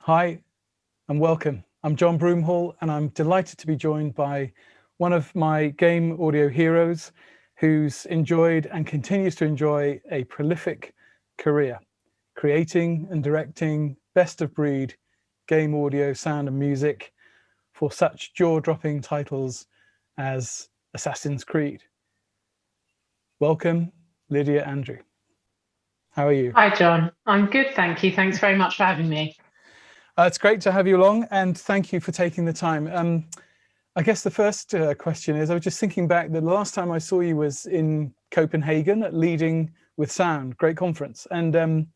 Hi and welcome. I'm John Broomhall and I'm delighted to be joined by one of my game audio heroes who's enjoyed and continues to enjoy a prolific career, creating and directing best of breed game audio, sound and music for such jaw-dropping titles as Assassin's Creed. Welcome, Lydia Andrew. How are you? Hi, John. I'm good, thank you. Thanks very much for having me. It's great to have you along and thank you for taking the time. I guess the first question is, I was just thinking back that the last time I saw you was in Copenhagen at Leading with Sound, great conference. And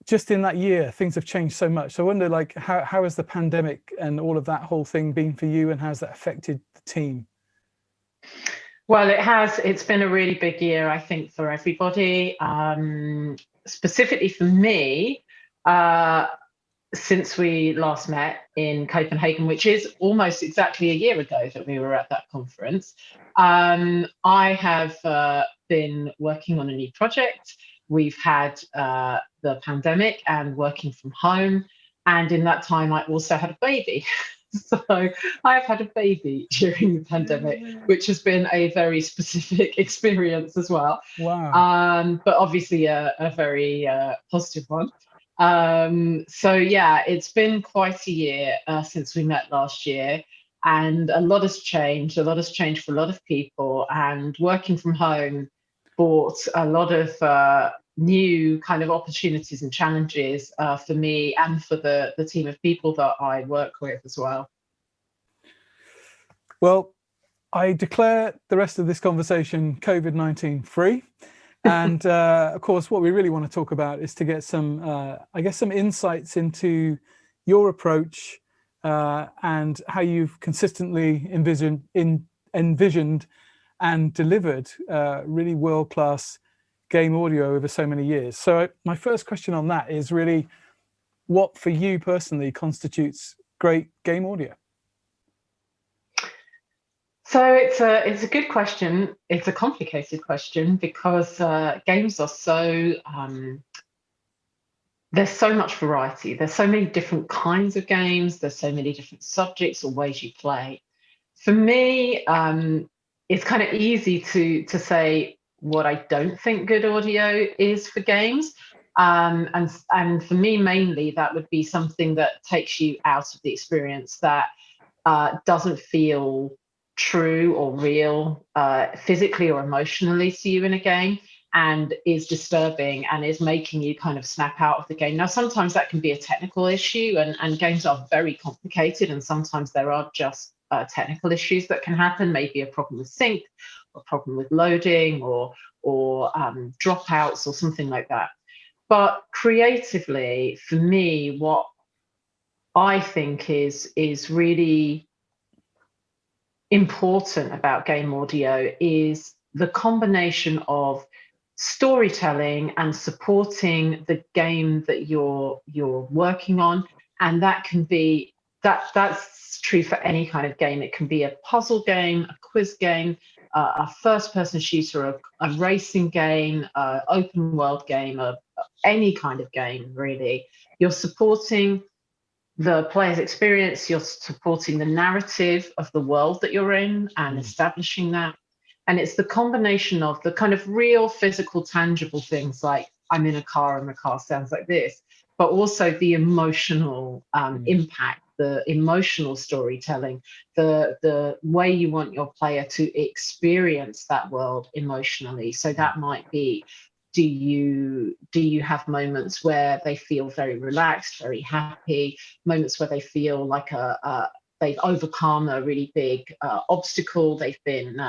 just in that year, things have changed so much. So I wonder, like, how has the pandemic and all of that whole thing been for you and how's that affected the team? Well, it has. It's been a really big year, I think, for everybody. Specifically for me, since we last met in Copenhagen, which is almost exactly a year ago that we were at that conference, I have been working on a new project. We've had the pandemic and working from home. And in that time, I also had a baby. So I've had a baby during the pandemic, which has been a very specific experience as well. Wow. But obviously a very positive one. So yeah, it's been quite a year since we met last year, and a lot has changed. A lot has changed for a lot of people, and working from home brought a lot of new kind of opportunities and challenges for me and for the team of people that I work with as well. Well, I declare the rest of this conversation COVID-19 free. And of course, what we really want to talk about is to get some, I guess, some insights into your approach and how you've consistently envisioned and delivered really world-class game audio over so many years. So my first question on that is really, what for you personally constitutes great game audio? So it's a good question. It's a complicated question because games are so there's so much variety. There's so many different kinds of games. There's so many different subjects or ways you play. For me, it's kind of easy to say what I don't think good audio is for games. And for me, mainly, that would be something that takes you out of the experience, that doesn't feel true or real physically or emotionally to you in a game, and is disturbing and is making you kind of snap out of the game. Now, sometimes that can be a technical issue, and games are very complicated, and sometimes there are just technical issues that can happen, maybe a problem with sync, or a problem with loading, or dropouts or something like that. But creatively, for me, what I think is really important about game audio is the combination of storytelling and supporting the game that you're working on. And that can be that's true for any kind of game. It can be a puzzle game, a quiz game, a first person shooter, a racing game, open world game, any kind of game really. You're supporting the player's experience, you're supporting the narrative of the world that you're in and establishing that. And it's the combination of the kind of real physical, tangible things like I'm in a car and the car sounds like this, but also the emotional impact, the emotional storytelling, the way you want your player to experience that world emotionally. So that might be, do you have moments where they feel very relaxed, very happy, moments where they feel like they've overcome a really big obstacle, they've been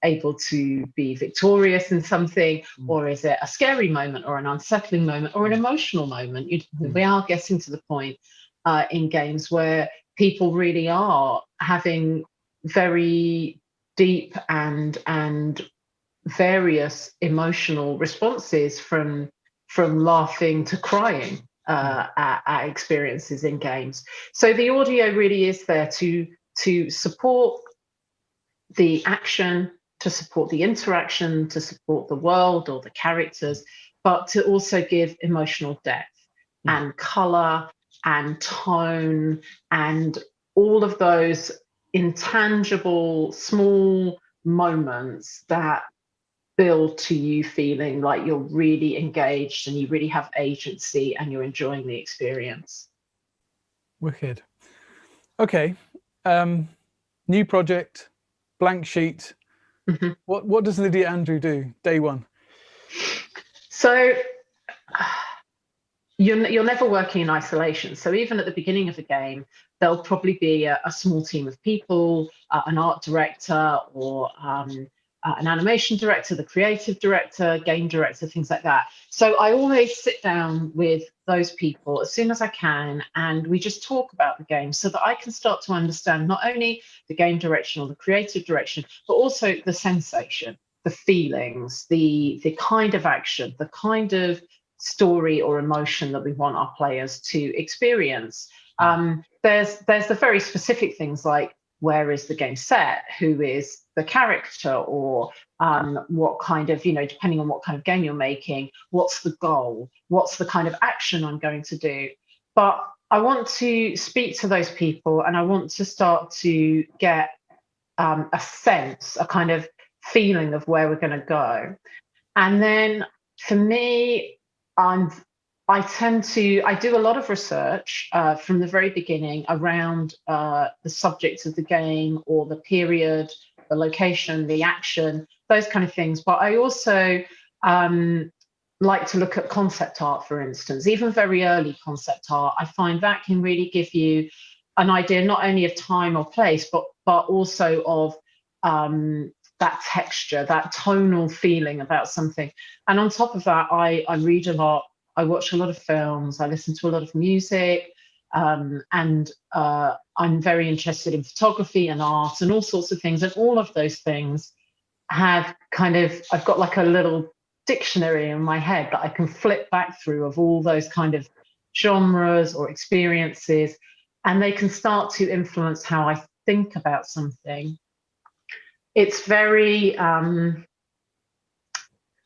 able to be victorious in something, or is it a scary moment or an unsettling moment or an emotional moment? We are getting to the point in games where people really are having very deep and various emotional responses, from laughing to crying at experiences in games. So the audio really is there to support the action, to support the interaction, to support the world or the characters, but to also give emotional depth. and color and tone and all of those intangible small moments that build to you feeling like you're really engaged and you really have agency and you're enjoying the experience. Wicked. Okay. New project, blank sheet. Mm-hmm. What does Lydia Andrew do day one? So you're never working in isolation. So even at the beginning of the game, there'll probably be a small team of people, an art director or an animation director, the creative director, game director, things like that. So I always sit down with those people as soon as I can, and we just talk about the game so that I can start to understand not only the game direction or the creative direction, but also the sensation, the feelings, the kind of action, the kind of story or emotion that we want our players to experience. There's the very specific things like where is the game set, who is the character, or what kind of, depending on what kind of game you're making, what's the goal, what's the kind of action I'm going to do. But I want to speak to those people and I want to start to get a sense, a kind of feeling of where we're going to go. And then for me, I do a lot of research from the very beginning around the subject of the game or the period, the location, the action, those kind of things. But I also like to look at concept art, for instance, even very early concept art. I find that can really give you an idea not only of time or place, but also of that texture, that tonal feeling about something. And on top of that, I read a lot, I watch a lot of films, I listen to a lot of music, and I'm very interested in photography and art and all sorts of things. And all of those things have I've got like a little dictionary in my head that I can flip back through of all those kind of genres or experiences, and they can start to influence how I think about something. It's very, I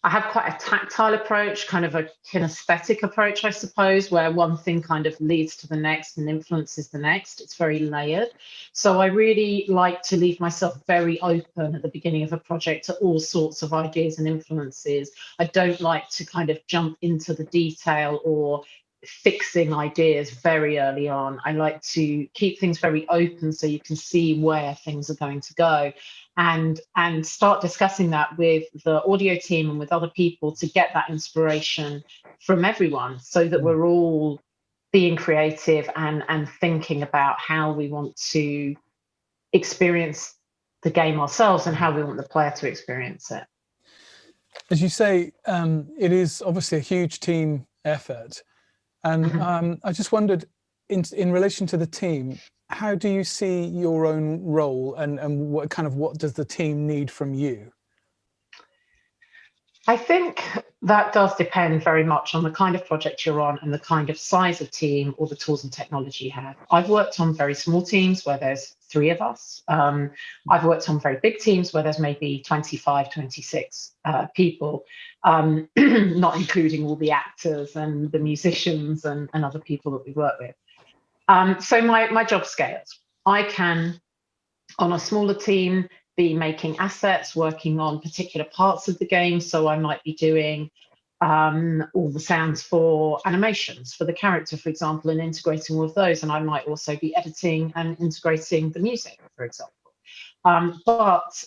have quite a tactile approach, kind of a kinesthetic approach, I suppose, where one thing kind of leads to the next and influences the next. It's very layered. So I really like to leave myself very open at the beginning of a project to all sorts of ideas and influences. I don't like to kind of jump into the detail or fixing ideas very early on. I like to keep things very open so you can see where things are going to go, and start discussing that with the audio team and with other people to get that inspiration from everyone so that we're all being creative and thinking about how we want to experience the game ourselves and how we want the player to experience it. As you say, it is obviously a huge team effort. And I just wondered, in relation to the team, how do you see your own role, and what does the team need from you? I think that does depend very much on the kind of project you're on and the kind of size of team or the tools and technology you have. I've worked on very small teams where there's 3 of us. I've worked on very big teams where there's maybe 25, 26 people, not including all the actors and the musicians and other people that we work with. So my job scales. I can, on a smaller team, be making assets, working on particular parts of the game. So I might be doing all the sounds for animations for the character, for example, and integrating all of those. And I might also be editing and integrating the music, for example. But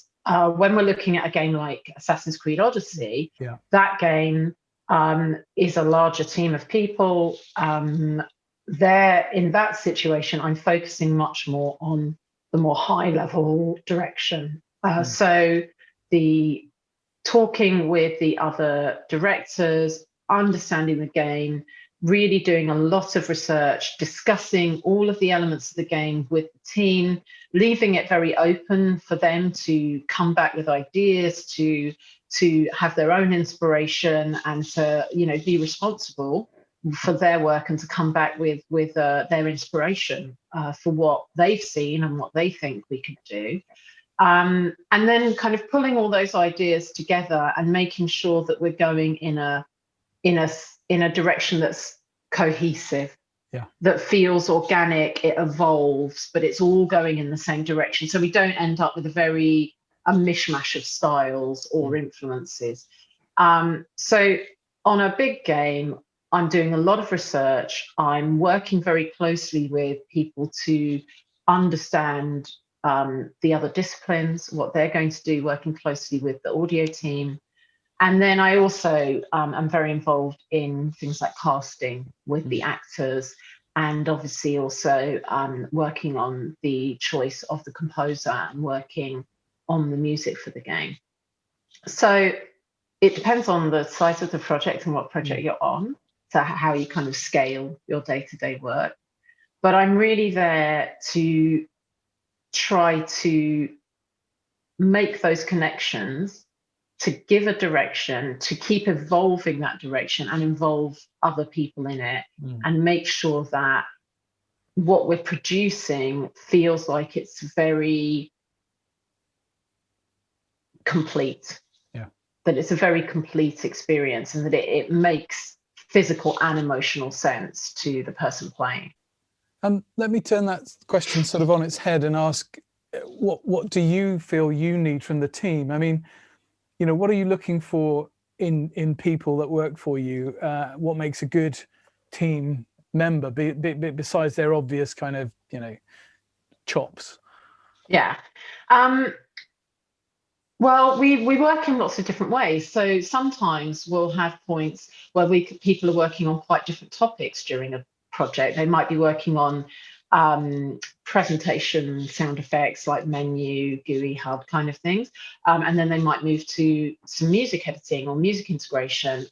when we're looking at a game like Assassin's Creed Odyssey, that game is a larger team of people. There, in that situation, I'm focusing much more on the more high level direction. So the talking with the other directors, understanding the game, really doing a lot of research, discussing all of the elements of the game with the team, leaving it very open for them to come back with ideas, to have their own inspiration, and to be responsible for their work and to come back with their inspiration for what they've seen and what they think we could do. And then kind of pulling all those ideas together and making sure that we're going in a direction that's cohesive, Yeah. that feels organic, it evolves, but it's all going in the same direction. So we don't end up with a mishmash of styles or influences. So on a big game, I'm doing a lot of research. I'm working very closely with people to understand the other disciplines, what they're going to do, working closely with the audio team. And then I also am very involved in things like casting with the actors, and obviously also working on the choice of the composer and working on the music for the game. So it depends on the size of the project and what project you're on, to how you kind of scale your day-to-day work. But I'm really there to try to make those connections, to give a direction, to keep evolving that direction and involve other people in it, and make sure that what we're producing feels like it's very complete. Yeah. That it's a very complete experience, and that it makes physical and emotional sense to the person playing. Let me turn that question sort of on its head and ask, what do you feel you need from the team? I mean, you know, what are you looking for in people that work for you? What makes a good team member, besides their obvious kind of, you know, chops? Yeah. Well, we work in lots of different ways. So sometimes we'll have points where people are working on quite different topics during a project. They might be working on presentation sound effects like menu, GUI, hub kind of things. And then they might move to some music editing or music integration.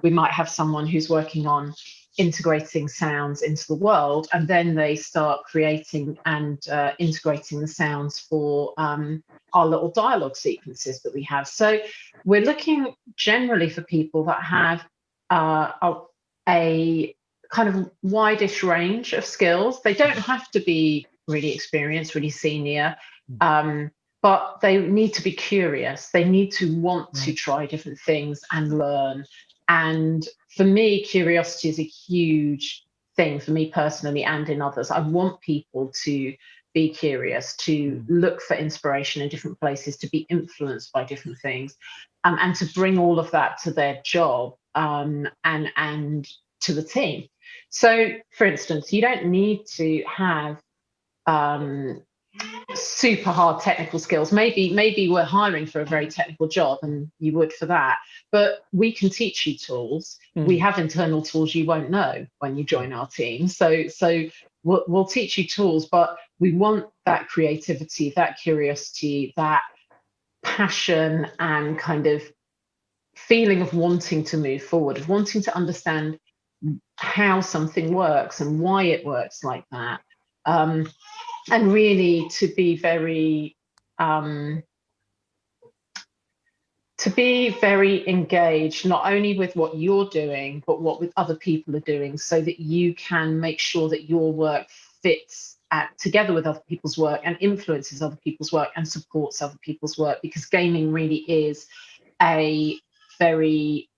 We might have someone who's working on integrating sounds into the world, and then they start creating and integrating the sounds for our little dialogue sequences that we have. So we're looking generally for people that have a kind of wideish range of skills. They don't have to be really experienced, really senior, but they need to be curious. They need to want to try different things and learn. And for me, curiosity is a huge thing for me personally and in others. I want people to be curious, to look for inspiration in different places, to be influenced by different things, and to bring all of that to their job and to the team. So, for instance, you don't need to have super hard technical skills. Maybe we're hiring for a very technical job and you would for that, but we can teach you tools. We have internal tools you won't know when you join our team. So we'll teach you tools, but we want that creativity, that curiosity, that passion, and kind of feeling of wanting to move forward, of wanting to understand how something works and why it works like that. And really to be very engaged, not only with what you're doing, but what with other people are doing, so that you can make sure that your work fits together with other people's work and influences other people's work and supports other people's work, because gaming really is a very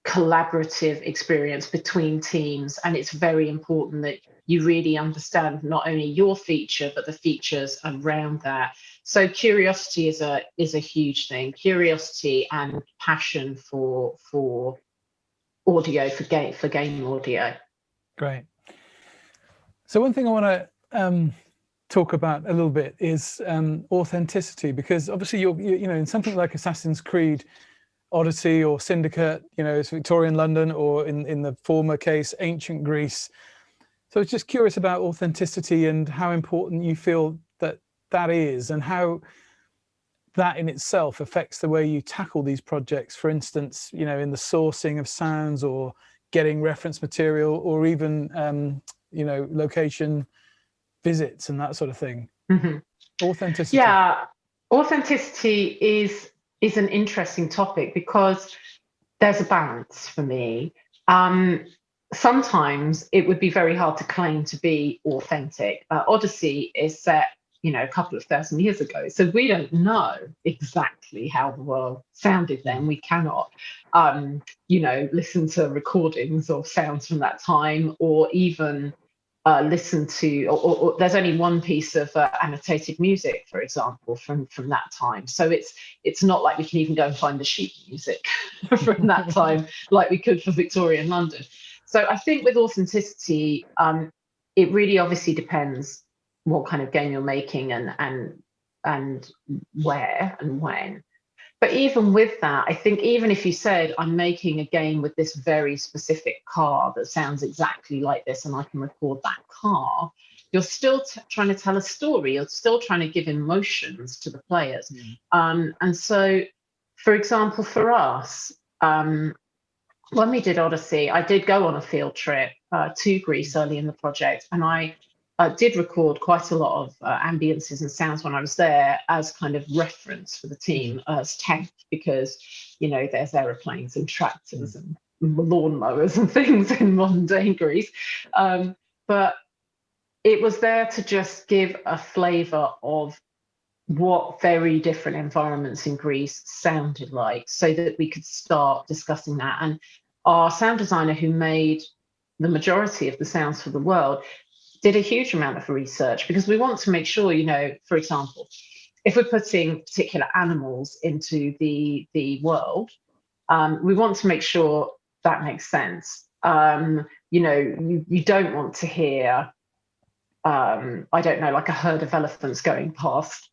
collaborative experience between teams, and it's very important that you really understand not only your feature but the features around that. So curiosity is a huge thing. Curiosity and passion for audio, for game audio. Great. So one thing I want to talk about a little bit is authenticity, because obviously you know, in something like Assassin's Creed Odyssey or Syndicate, you know, it's Victorian London, or in the former case, ancient Greece. So I was just curious about authenticity and how important you feel that is, and how that in itself affects the way you tackle these projects. For instance, you know, in the sourcing of sounds, or getting reference material, or even you know, location visits and that sort of thing. Authenticity. Yeah, authenticity is an interesting topic, because there's a balance for me. Sometimes it would be very hard to claim to be authentic. Odyssey is set a couple of thousand years ago. So we don't know exactly how the world sounded then. We cannot, listen to recordings of sounds from that time, or even listen to, or there's only one piece of annotated music, for example, from that time. So it's not like we can even go and find the sheet music from that time like we could for Victorian London. So I think with authenticity, it really obviously depends what kind of game you're making and where and when. But even with that, I think even if you said, I'm making a game with this very specific car that sounds exactly like this, and I can record that car, you're still trying to tell a story. You're still trying to give emotions to the players. And so, for example, for us, when we did Odyssey, I did go on a field trip to Greece early in the project, and I did record quite a lot of ambiences and sounds when I was there as kind of reference for the team as temp, because, there's aeroplanes and tractors and lawnmowers and things in modern day Greece. But it was there to just give a flavour of what very different environments in Greece sounded like, so that we could start discussing that. And our sound designer, who made the majority of the sounds for the world, did a huge amount of research, because we want to make sure, for example, if we're putting particular animals into the world, we want to make sure that makes sense. You don't want to hear, I don't know, like a herd of elephants going past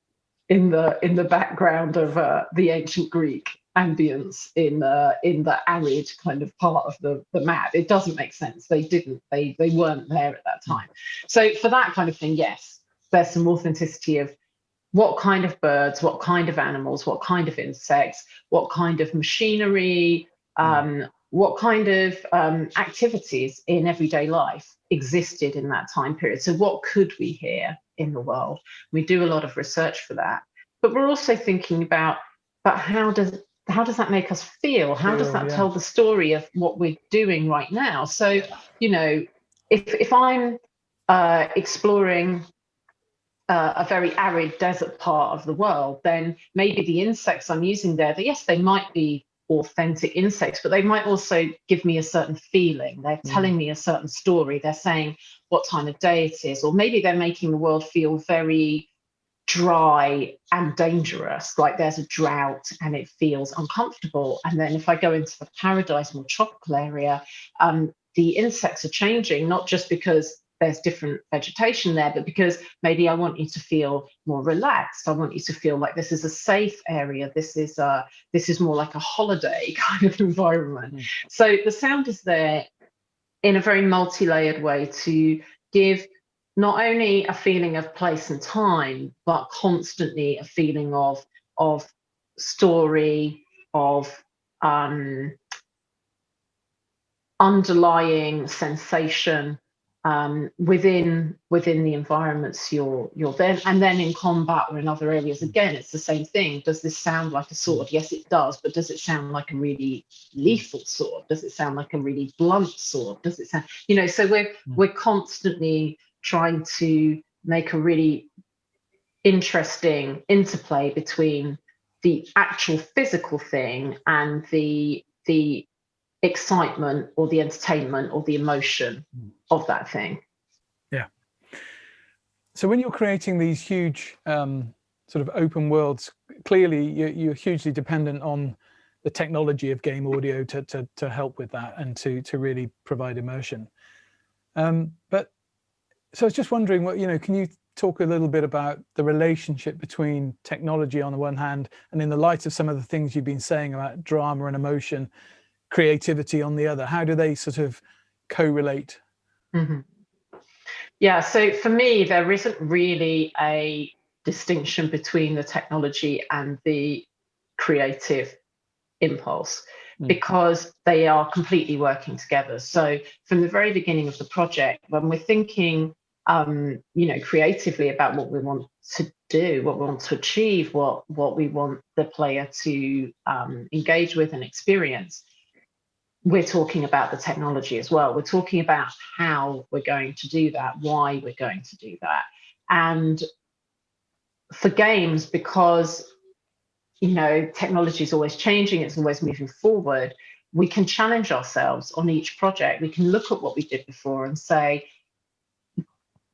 in the background of the ancient Greek ambience in the arid kind of part of the map. It doesn't make sense. They weren't there at that time. So for that kind of thing, yes, there's some authenticity of what kind of birds, what kind of animals, what kind of insects, what kind of machinery, what kind of activities in everyday life existed in that time period. So what could we hear in the world? We do a lot of research for that, but we're also thinking about how does that make us feel? How does that tell the story of what we're doing right now? So, if I'm exploring a very arid desert part of the world, then maybe the insects I'm using there, yes, they might be authentic insects, but they might also give me a certain feeling. They're telling me a certain story. They're saying what time of day it is, or maybe they're making the world feel very dry and dangerous, like there's a drought and it feels uncomfortable. And then if I go into the paradise, more tropical area, the insects are changing, not just because there's different vegetation there, but because maybe I want you to feel more relaxed. I want you to feel like this is a safe area. This is more like a holiday kind of environment. So the sound is there in a very multi-layered way to give not only a feeling of place and time, but constantly a feeling of story, of underlying sensation within the environments you're there. And then in combat or in other areas, again, it's the same thing. Does this sound like a sword? Yes, it does. But does it sound like a really lethal sword? Does it sound like a really blunt sword? Does it sound, so we're constantly trying to make a really interesting interplay between the actual physical thing and the excitement or the entertainment or the emotion of that thing. Yeah. So when you're creating these huge sort of open worlds, clearly you're hugely dependent on the technology of game audio to help with that and to really provide immersion. But so I was just wondering, can you talk a little bit about the relationship between technology on the one hand, and in the light of some of the things you've been saying about drama and emotion, creativity on the other? How do they sort of correlate? Yeah, so for me, there isn't really a distinction between the technology and the creative impulse, because they are completely working together. So from the very beginning of the project, when we're thinking creatively about what we want to do, what we want to achieve, what we want the player to engage with and experience, we're talking about the technology as well. We're talking about how we're going to do that, why we're going to do that. And for games, because technology is always changing, it's always moving forward, we can challenge ourselves on each project. We can look at what we did before and say,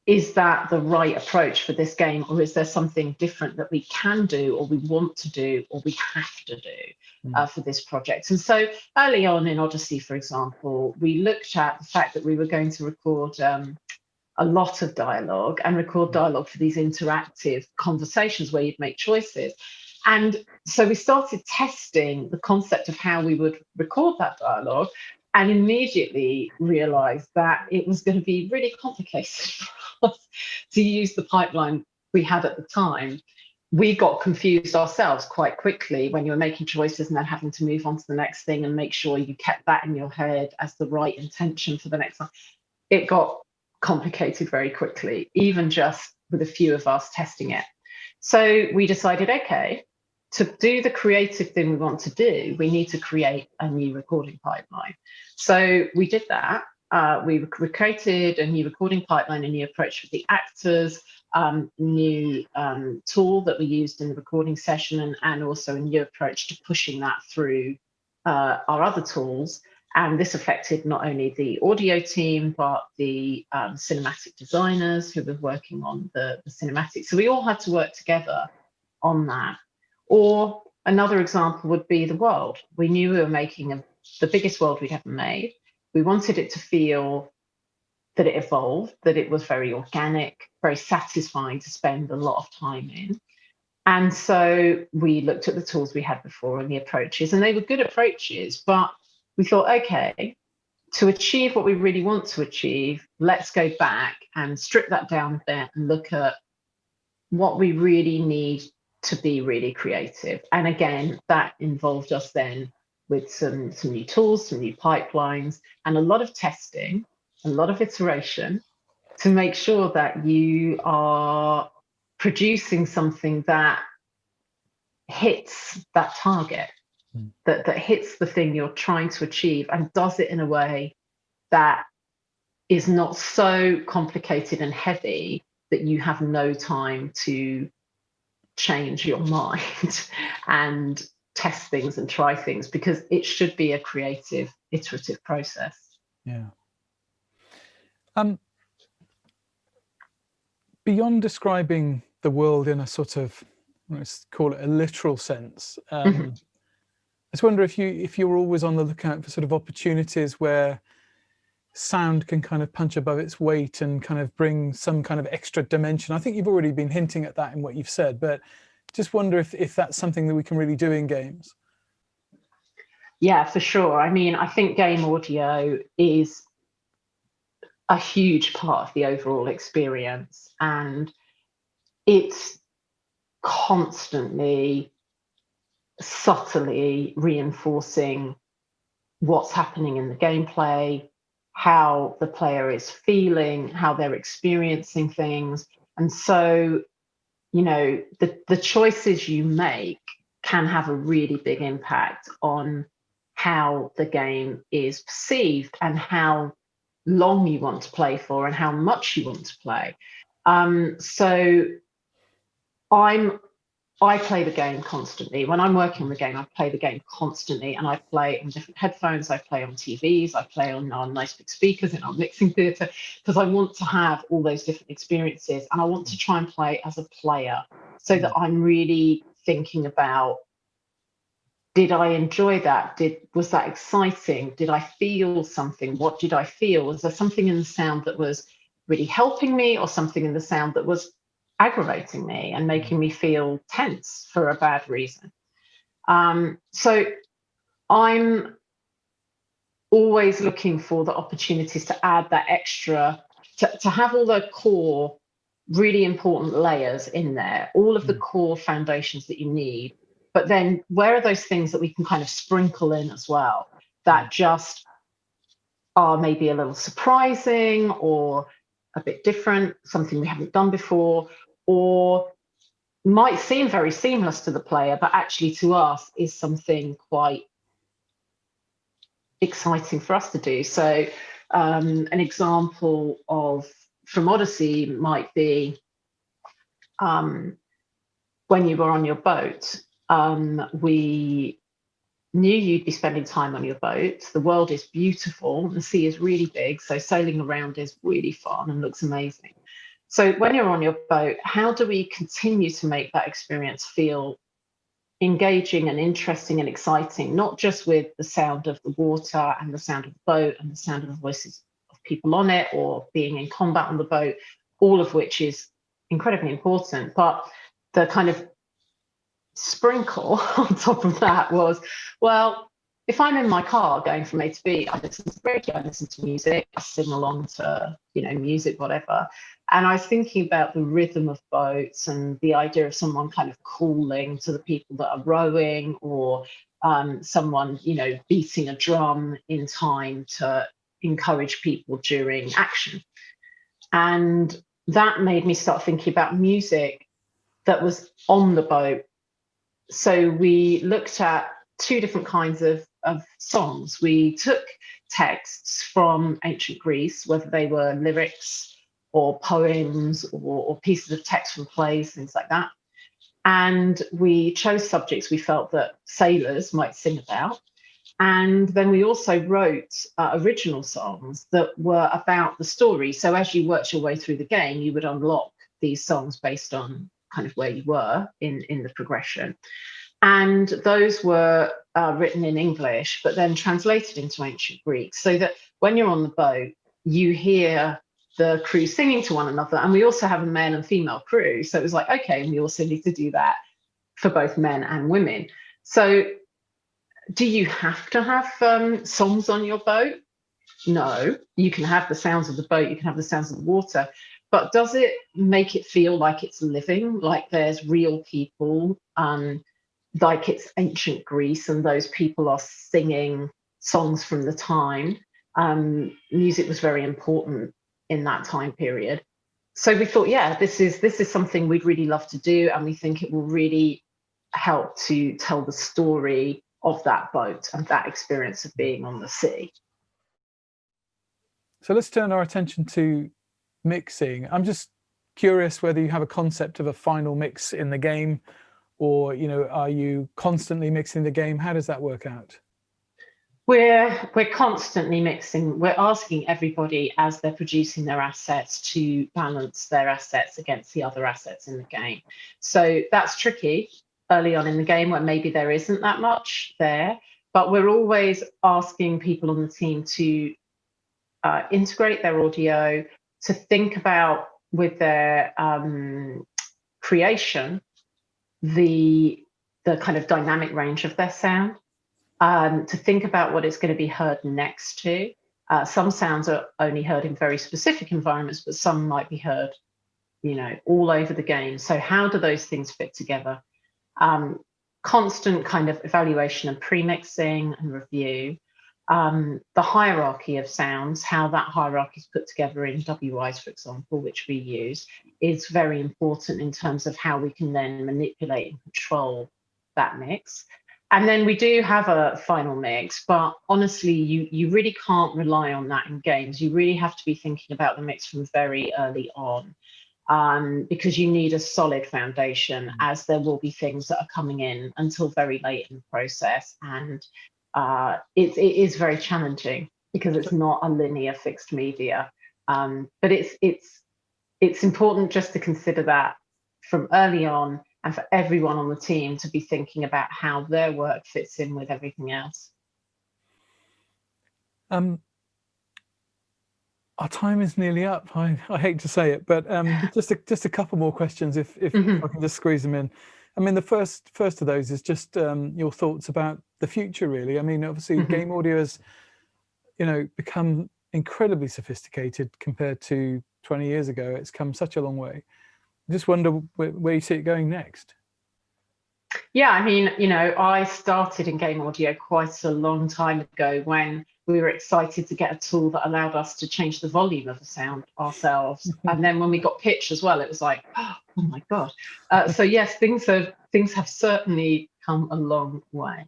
is that the right approach for this game, or is there something different that we can do, or we want to do, or we have to do for this project? And so early on in Odyssey, for example, we looked at the fact that we were going to record a lot of dialogue and record dialogue for these interactive conversations where you'd make choices. And so we started testing the concept of how we would record that dialogue, and immediately realized that it was going to be really complicated for us to use the pipeline we had at the time. We got confused ourselves quite quickly when you were making choices and then having to move on to the next thing and make sure you kept that in your head as the right intention for the next one. It got complicated very quickly, even just with a few of us testing it. So we decided, okay, to do the creative thing we want to do, we need to create a new recording pipeline. So we did that. We created a new recording pipeline, a new approach for the actors, new tool that we used in the recording session, and also a new approach to pushing that through our other tools. And this affected not only the audio team, but the cinematic designers who were working on the cinematics. So we all had to work together on that. Or another example would be the world. We knew we were making the biggest world we'd ever made. We wanted it to feel that it evolved, that it was very organic, very satisfying to spend a lot of time in. And so we looked at the tools we had before and the approaches, and they were good approaches, but we thought, okay, to achieve what we really want to achieve, let's go back and strip that down a bit and look at what we really need to be really creative. And again, that involved us then with some new tools, some new pipelines, and a lot of testing, a lot of iteration to make sure that you are producing something that hits that target, that hits the thing you're trying to achieve, and does it in a way that is not so complicated and heavy that you have no time to change your mind and test things and try things, because it should be a creative, iterative process. Yeah. Beyond describing the world in a sort of, let's call it a literal sense, I just wonder if you're always on the lookout for sort of opportunities where sound can kind of punch above its weight and kind of bring some kind of extra dimension. I think you've already been hinting at that in what you've said, but just wonder if that's something that we can really do in games. Yeah, for sure. I mean, I think game audio is a huge part of the overall experience, and it's constantly, subtly reinforcing what's happening in the gameplay, how the player is feeling, how they're experiencing things. And so, the choices you make can have a really big impact on how the game is perceived and how long you want to play for and how much you want to play. So I play the game constantly. When I'm working on the game, I play the game constantly, and I play on different headphones, I play on TVs, I play on nice big speakers in our mixing theatre, because I want to have all those different experiences, and I want to try and play as a player so that I'm really thinking about, did I enjoy that? Was that exciting? Did I feel something? What did I feel? Was there something in the sound that was really helping me, or something in the sound that was aggravating me and making me feel tense for a bad reason? So I'm always looking for the opportunities to add that extra, to have all the core, really important layers in there, all of the core foundations that you need. But then where are those things that we can kind of sprinkle in as well, that just are maybe a little surprising or a bit different, something we haven't done before, or might seem very seamless to the player, but actually to us is something quite exciting for us to do. So an example from Odyssey might be when you were on your boat, we knew you'd be spending time on your boat. The world is beautiful. The sea is really big. So sailing around is really fun and looks amazing. So when you're on your boat, how do we continue to make that experience feel engaging and interesting and exciting, not just with the sound of the water and the sound of the boat and the sound of the voices of people on it or being in combat on the boat, all of which is incredibly important. But the kind of sprinkle on top of that was, well, if I'm in my car going from A to B, I listen to radio, I listen to music, I sing along to, music, whatever. And I was thinking about the rhythm of boats and the idea of someone kind of calling to the people that are rowing, or someone, beating a drum in time to encourage people during action. And that made me start thinking about music that was on the boat. So we looked at two different kinds of songs. We took texts from ancient Greece, whether they were lyrics or poems or pieces of text from plays, things like that. And we chose subjects we felt that sailors might sing about. And then we also wrote original songs that were about the story. So as you worked your way through the game, you would unlock these songs based on kind of where you were in the progression. And those were written in English, but then translated into ancient Greek, so that when you're on the boat, you hear the crew singing to one another. And we also have a male and female crew. So it was like, okay, we also need to do that for both men and women. So do you have to have songs on your boat? No, you can have the sounds of the boat, you can have the sounds of the water, but does it make it feel like it's living, like there's real people, like it's ancient Greece and those people are singing songs from the time? Music was very important in that time period. So we thought, yeah, this is something we'd really love to do, and we think it will really help to tell the story of that boat and that experience of being on the sea. So let's turn our attention to mixing. I'm just curious whether you have a concept of a final mix in the game, or are you constantly mixing the game? How does that work out? We're constantly mixing. We're asking everybody as they're producing their assets to balance their assets against the other assets in the game. So that's tricky early on in the game when maybe there isn't that much there, but we're always asking people on the team to integrate their audio, to think about with their creation the kind of dynamic range of their sound, to think about what it's going to be heard next to. Some sounds are only heard in very specific environments, but some might be heard, all over the game. So how do those things fit together? Constant kind of evaluation and pre-mixing and review. The hierarchy of sounds, how that hierarchy is put together in WIs, for example, which we use, is very important in terms of how we can then manipulate and control that mix. And then we do have a final mix, but honestly, you really can't rely on that in games. You really have to be thinking about the mix from very early on, because you need a solid foundation, as there will be things that are coming in until very late in the process. And it is very challenging because it's not a linear fixed media. But it's important just to consider that from early on, and for everyone on the team to be thinking about how their work fits in with everything else. Our time is nearly up. I hate to say it, but just a couple more questions, if I can just squeeze them in. I mean, the first of those is just your thoughts about the future, really. I mean, obviously, game audio has, become incredibly sophisticated compared to 20 years ago. It's come such a long way. I just wonder where you see it going next. Yeah, I mean, I started in game audio quite a long time ago when we were excited to get a tool that allowed us to change the volume of the sound ourselves. And then when we got pitch as well, it was like, oh my God. So yes, things have certainly come a long way.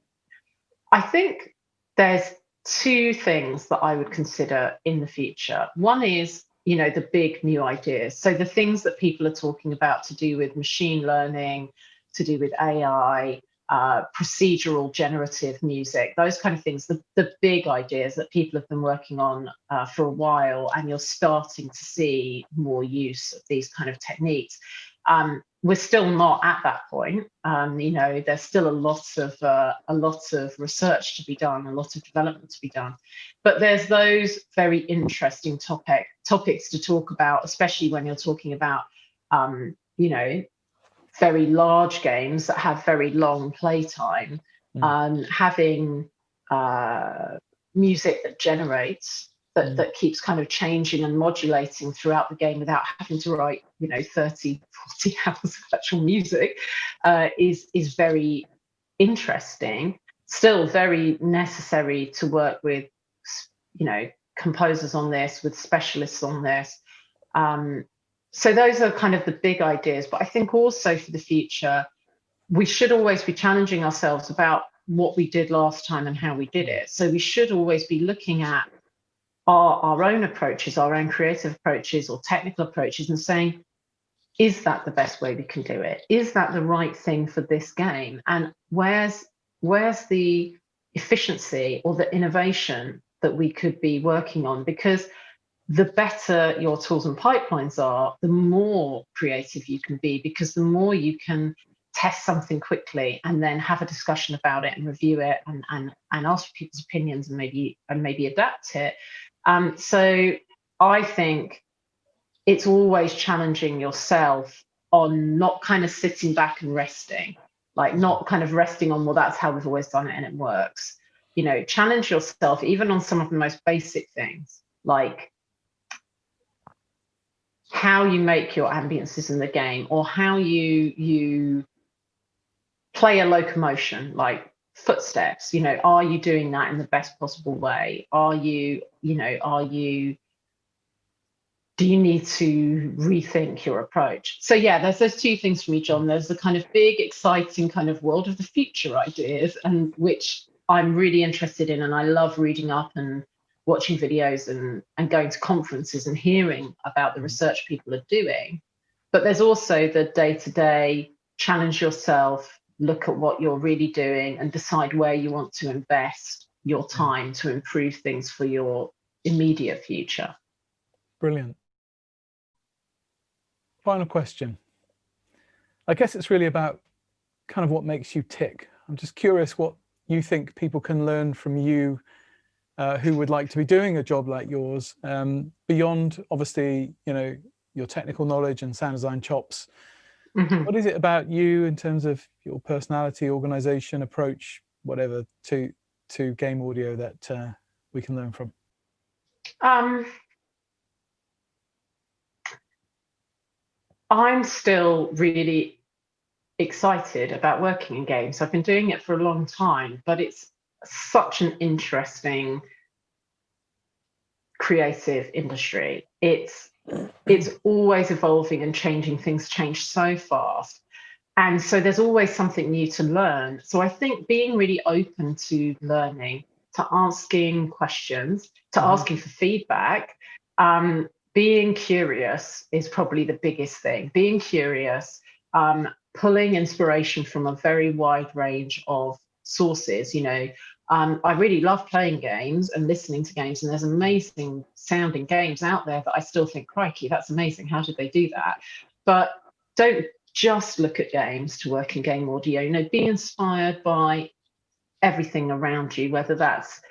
I think there's two things that I would consider in the future. One is, the big new ideas. So the things that people are talking about to do with machine learning, to do with AI, procedural generative music, those kind of things, the big ideas that people have been working on for a while, and you're starting to see more use of these kind of techniques. We're still not at that point. There's still a lot of research to be done, a lot of development to be done. But there's those very interesting topics to talk about, especially when you're talking about, very large games that have very long playtime. Having music that generates, that keeps kind of changing and modulating throughout the game without having to write 30, 40 hours of actual music is very interesting. Still very necessary to work with composers on this, with specialists on this. So those are kind of the big ideas. But I think also for the future, we should always be challenging ourselves about what we did last time and how we did it. So we should always be looking at our own approaches, our own creative approaches or technical approaches, and saying, is that the best way we can do it? Is that the right thing for this game? And where's the efficiency or the innovation that we could be working on? Because the better your tools and pipelines are, the more creative you can be, because the more you can test something quickly and then have a discussion about it and review it and ask for people's opinions and maybe adapt it. So I think it's always challenging yourself on not kind of sitting back and resting, like not kind of resting on, well, that's how we've always done it and it works. Challenge yourself even on some of the most basic things, like how you make your ambiences in the game, or how you play a locomotion, like footsteps. Are you doing that in the best possible way? Do you need to rethink your approach? So yeah, there's those two things for me, John. There's the kind of big, exciting kind of world of the future ideas, and which I'm really interested in, and I love reading up and watching videos and going to conferences and hearing about the research people are doing. But there's also the day-to-day, challenge yourself, look at what you're really doing and decide where you want to invest your time to improve things for your immediate future. Brilliant. Final question. I guess it's really about kind of what makes you tick. I'm just curious what you think people can learn from you who would like to be doing a job like yours, beyond obviously, your technical knowledge and sound design chops. Mm-hmm. What is it about you in terms of your personality, organization, approach, whatever, to game audio that we can learn from? I'm still really excited about working in games. I've been doing it for a long time, but it's such an interesting creative industry. It's always evolving and changing. Things change so fast. And so there's always something new to learn. So I think being really open to learning, to asking questions, to asking for feedback, being curious is probably the biggest thing. Being curious, pulling inspiration from a very wide range of sources. I really love playing games and listening to games, and there's amazing sounding games out there that I still think, crikey, that's amazing. How did they do that? But don't just look at games to work in game audio. Be inspired by everything around you, whether that's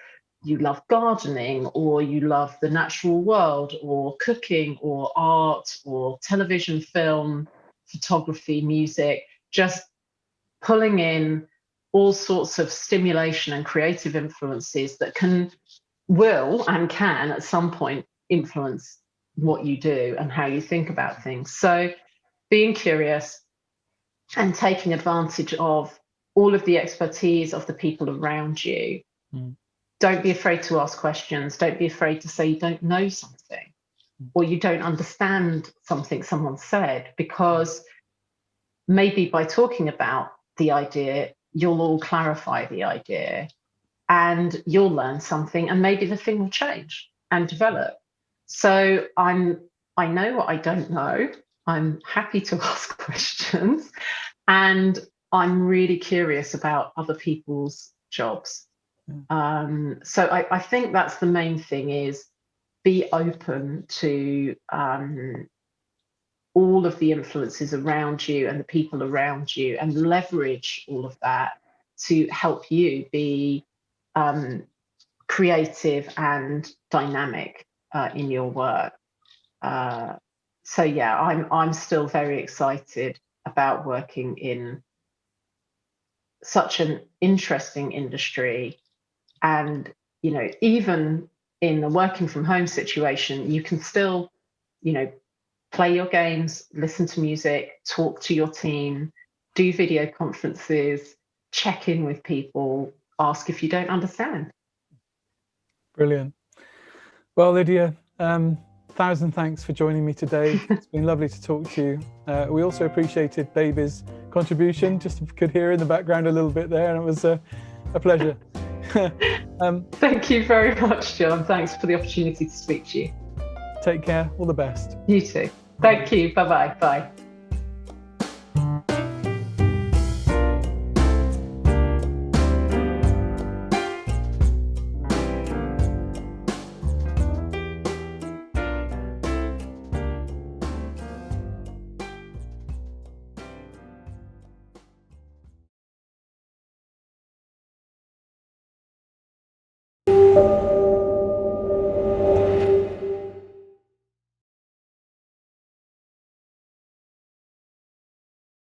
you love gardening, or you love the natural world, or cooking, or art, or television, film, photography, music, just pulling in all sorts of stimulation and creative influences that will and can at some point influence what you do and how you think about things. So being curious and taking advantage of all of the expertise of the people around you. Don't be afraid to ask questions. Don't be afraid to say you don't know something or you don't understand something someone said, because maybe by talking about the idea, you'll all clarify the idea and you'll learn something, and maybe the thing will change and develop. So I know what I don't know. I'm happy to ask questions, and I'm really curious about other people's jobs. So I think that's the main thing, is be open to all of the influences around you and the people around you, and leverage all of that to help you be creative and dynamic in your work. So yeah, I'm still very excited about working in such an interesting industry. And even in the working from home situation, you can still play your games, listen to music, talk to your team, do video conferences, check in with people, ask if you don't understand. Brilliant. Well, Lydia, thousand thanks for joining me today. It's been lovely to talk to you. We also appreciated Baby's contribution, just could hear in the background a little bit there, and it was a pleasure. Thank you very much, John. Thanks for the opportunity to speak to you. Take care. All the best. You too. Thank you. Bye-bye. Bye.